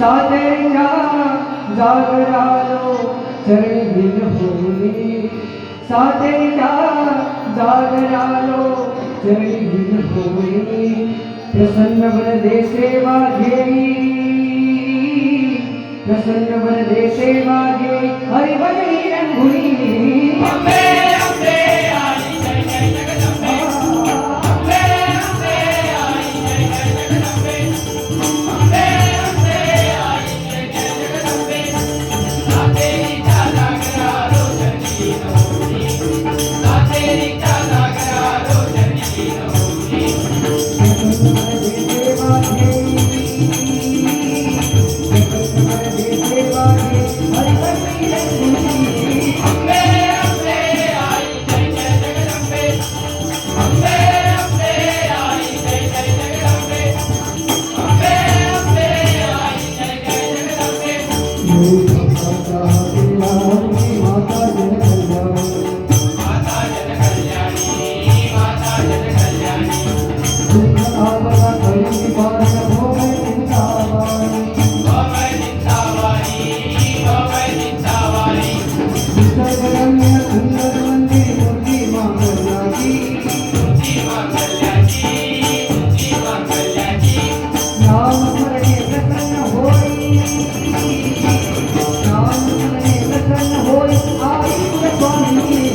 सातेच्या जागरालो चरणी भिन होली सातेच्या जागरालो चरणी भिन होली प्रसन्न वरदे सेवा घेई प्रसन्न वरदे सेवा घेई हरिभजनी रंगुनी अम्बे अम्बे आई जय जय जगदंबे अम्बे अम्बे आई जय जय जगदंबे अम्बे अम्बे आई जय जय जगदंबे सातेरीचा जागरालो चरणी होली सातेरीचा जागरालो चरणी होली Swami